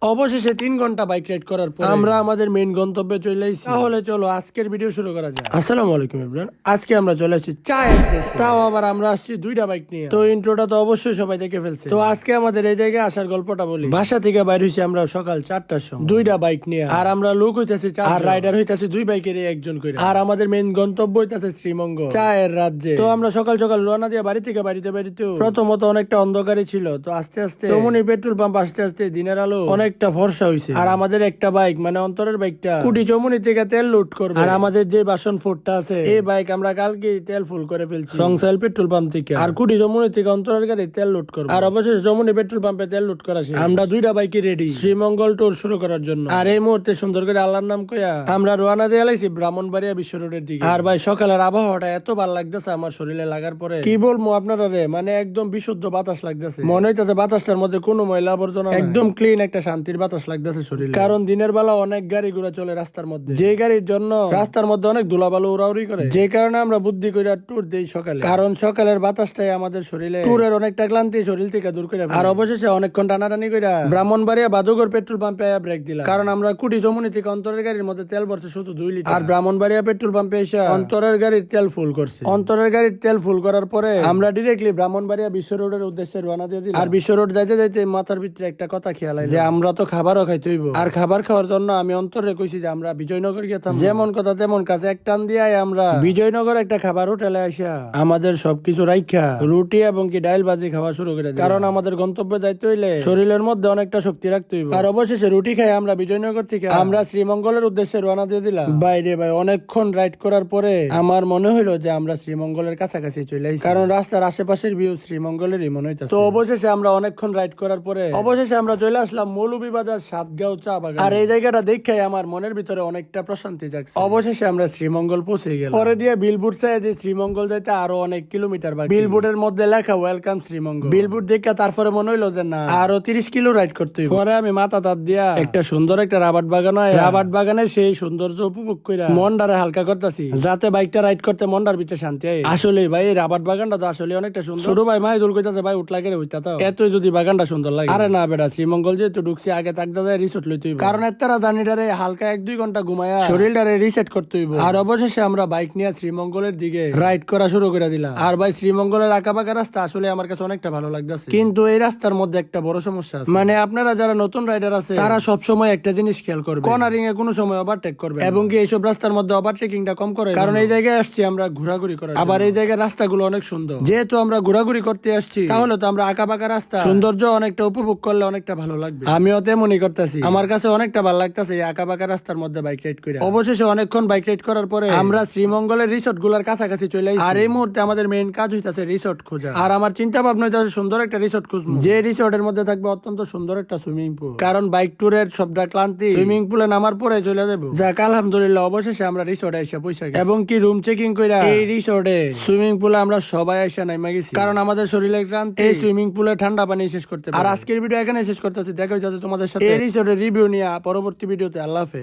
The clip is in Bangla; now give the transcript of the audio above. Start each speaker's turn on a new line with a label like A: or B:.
A: অবশেষে 3 ঘন্টা বাইক রাইড করার পর আমরা আমাদের মেইন গন্তব্যে চলে এসেছি। তাহলে চলো আজকের ভিডিও শুরু করা যাক। আসসালামু আলাইকুম এভরিওয়ান, আজকে আমরা চলে এসেছি চায়ের দেশে। তাও আবার আমরা আসছি 2টা বাইক নিয়ে। তো ইন্ট্রোটা তো অবশ্যই সবাই দেখে ফেলছে। তো আজকে আমাদের এই জায়গায় আসার গল্পটা বলি। বাসা থেকে বাইর হইছি আমরা সকাল 4টার সময় 2টা বাইক নিয়ে। আর আমরা লোক হইতাছি 4 আর রাইডার হইতাছি 2 বাইকের একজন করে। আর আমাদের মেইন গন্তব্য হইতাছে শ্রীমঙ্গল চায়ের রাজ্যে। তো আমরা সকাল সকাল রওনা দিয়ে বাড়ি থেকে বাড়িতে প্রথমত অনেকটা অন্ধকারই ছিল। তো আস্তে আস্তে চমুনি পেট্রোল পাম্প আসতে আসতে দিনের আলো অনেকটা ফর্সা হইছে। আর আমাদের একটা বাইক মানে অন্তরের বাইকটা কুটি চমুনি থেকে তেল লোড করবে। আর আমাদের যে বাসন ফোরটা আছে এই বাইক আমরা কালকে তেল ফুল করে ফেলছি সংসাইল পেট্রোল পাম্প থেকে। আর কুটি চমুনি থেকে অন্তরের গাড়ি তেল লোড করবে। আর অবশেষে চমুনি পেট্রোল পাম্পে তেল লোড করা শেষ। আমরা 2টা বাইকে রেডি শ্রীমঙ্গল ট্যুর শুরু করার জন্য। আর এই মুহূর্তে সুন্দর করে আল্লাহর নাম কইয়া আমরা রওনা দিয়ে লাইছি ব্রাহ্মণবাড়িয়া বিশ্ব রোডের দিকে। আর ভাই সকালের আবহাওয়াটা এত ভালো লাগতেছে আমার শরীরে লাগার পরে কি বলবো আপনারা রে, মানে একদম বিশুদ্ধ বাতাস লাগতেছে। মনে হইতেছে বাতাসটার মধ্যে কোনো ময়লা আবর্জনা, একদম ক্লিন একটা শান্তির বাতাস লাগতেছে শরীরে। কারণ দিনের বেলা অনেক গাড়ি ঘোড়া চলে রাস্তার মধ্যে, যে গাড়ির জন্য রাস্তার মধ্যে অনেক ধুলাবালু উড়াউড়ি করে, যে কারণে আমরা বুদ্ধি কইরা ট্যুর দেই সকালে। কারণ সকালের বাতাসটাই আমাদের শরীরে ট্যুরের অনেকটা ক্লান্তি শরীর থেকে দূর করে। আর অবশেষে অনেকক্ষণ টানাটানি কইরা ব্রাহ্মণবাড়িয়া বাদুগর পেট্রোল পাম্পে ব্রেক দিলাম। কারণ আমরা কুটি চমুনি থেকে অন্তরের গাড়ির মধ্যে তেল ভরছে শুধু 2 লিটার। আর ব্রাহ্মণবাড়িয়া পেট্রোল পাম্পে এসে অন্তরের গাড়ির তেল ফুল করছে। অন্তরের গাড়ির তেল ফুল করার পরে আমরা ডিরেক্টলি ব্রাহ্মণবাড়িয়া বিশ্ব রোডের উদ্দেশ্যে রওনা দিয়ে দিলাম। আর বিশ্ব রোড যাইতে যাইতে মাথার ভিতরে একটা কথা খেয়াল হয় যে আমরা তো খাবারও খাইতে হইব। আর খাবার খাওয়ার জন্য আমি অন্তরে কইছি যে আমরা বিজয়নগর গেতাম। যেমন কথা তেমন কাছে এক টান দিয়ে আমরা বিজয়নগর একটা খাবার হোটেলে আসা আমাদের সবকিছু রাইখা রুটি এবং কি ডাইল ভাজি খাওয়া শুরু করে দিই। কারণ আমাদের গন্তব্যে যাইতে হইলে শরীরের মধ্যে অনেকটা শক্তি রাখতে হইব। আর অবশেষে রুটি খাই আমরা বিজয়নগর থেকে আমরা শ্রীমঙ্গলের উদ্দেশ্যে রওনা দিয়ে দিলাম। বাইরে ভাই অনেকক্ষণ রাইড করার পরে আমার মনে হইলো যে আমরা শ্রীমঙ্গলের কাছাকাছি চলে আসি। কারণ রাস্তার আশেপাশের ভিউ শ্রীমঙ্গলেরই মনে হইতাছে। তো অবশেষে আমরা অনেকক্ষণ রাইড করার পরে অবশেষে আমরা চলে আসলাম মৌলভীবাজার সাতগাঁও চা বাগান। আর এই জায়গাটা দেখে আমার মনের ভিতরে অনেকটা প্রশান্তি জাগছে। অবশেষে আমরা শ্রীমঙ্গল পৌঁছে গেলাম। পরে দিয়ে বিলবোর্ড চাই যে শ্রীমঙ্গল যাইতে আরো অনেক কিলোমিটার বাকি। বিলবোর্ডের মধ্যে লেখা ওয়েলকাম শ্রীমঙ্গল। বিলবোর্ড দেখে তারপরে মনে হইলো যে না আরো 30 কিলো রাইড করতে হইব। পরে আমি মাথা তাত দিয়া একটা সুন্দর একটা রাবাট বাগান হয় রাবাট বাগানে সেই সৌন্দর্য উপভোগ কইরা মনটারে হালকা করতেছি যাতে বাইকটা রাইড করতে মনটার ভিতরে শান্তি হয়। আসলে ভাই এই রাবাট বাগানটা তো আসলে অনেকটা সুন্দর। ছোট ভাই মাহিদুল কইতাছে ভাই উঠলা করে হইতা তো এতই যদি বাগানটা সুন্দর লাগে। আরে না বেটা শ্রীমঙ্গল যেহেতু ঢুকছি আগে তাকদা যায় রিসোর্ট লইতে হইব। কারণ এতটা জার্নিটারে হালকা 1-2 ঘন্টা ঘুমায়া শরীরটারে রিসেট করতে হইব। আর অবশেষে আমরা বাইক নিয়ে শ্রীমঙ্গলের দিকে রাইড করা শুরু করে দিলাম। আর ভাই শ্রীমঙ্গলের আঁকাবাঁকা রাস্তা আসলে আমার কাছে অনেকটা ভালো লাগতেছে। কিন্তু এই রাস্তার মধ্যে একটা বড় সমস্যা আছে। মানে আপনারা যারা নতুন রাইডার আছে তারা সব সময় একটা জিনিস খেয়াল করবে, কর্নারিং এ কোনো সময় ওভারটেক করবে এবং কি এইসব রাস্তার মধ্যে ওভারটেকিংটা কম করে। কারণ এই জায়গায় আসছি আমরা ঘোরাঘুরি করার। আবার এই জায়গার রাস্তাগুলো অনেক সুন্দর। যেহেতু আমরা ঘোরাঘুরি করতে আসছি তাহলে তো আমরা আঁকাবাঁকা রাস্তা সৌন্দর্য অনেকটা উপভোগ করলে অনেকটা ভালো লাগবে। আমিও তেমনই করতেছি। আমার কাছে অনেকটা ভালো লাগতেছে এই আঁকাবাঁকা রাস্তার মধ্যে বাইক রাইড করে। অবশেষে অনেকক্ষণ বাইক রাইড করার পরে আমরা শ্রীমঙ্গলের রিসোর্ট গুলার কাছাকাছি চলে আসি। আর এই মুহূর্তে আমাদের মেইন কাজ হইতাছে রিসোর্ট খোঁজা। আর আমার চিন্তা ভাবনা হইতাছে সুন্দর একটা রিসোর্ট খুঁজবো যে রিসোর্টের মধ্যে থাকবে অত্যন্ত সুন্দর একটা সুইমিং পুল। কারণ বাইক ট্যুরের সবটা ক্লান্তি সুইমিং পুলে নামার পরে চলে যাবো। যাক আলহামদুলিল্লাহ অবশেষে আমরা রিসোর্টে এসে পৌঁছে গেছি এবং কি রুম চেকিং কইরা এই রিসোর্টে সুইমিং পুলে আমরা সবাই এসে নাইমা গেছি। কারণ আমাদের শরীরের ক্লান্তি এই সুইমিং পুলে ঠান্ডা পানি শেষ করতে পারে। আর আজকের ভিডিও এখানে শেষ করতেছি। দেখা হইতাছে তোমাদের সাথে এই রিসোর্টের রিভিউ নিয়ে পরবর্তী ভিডিওতে। আল্লাহ হাফেজ।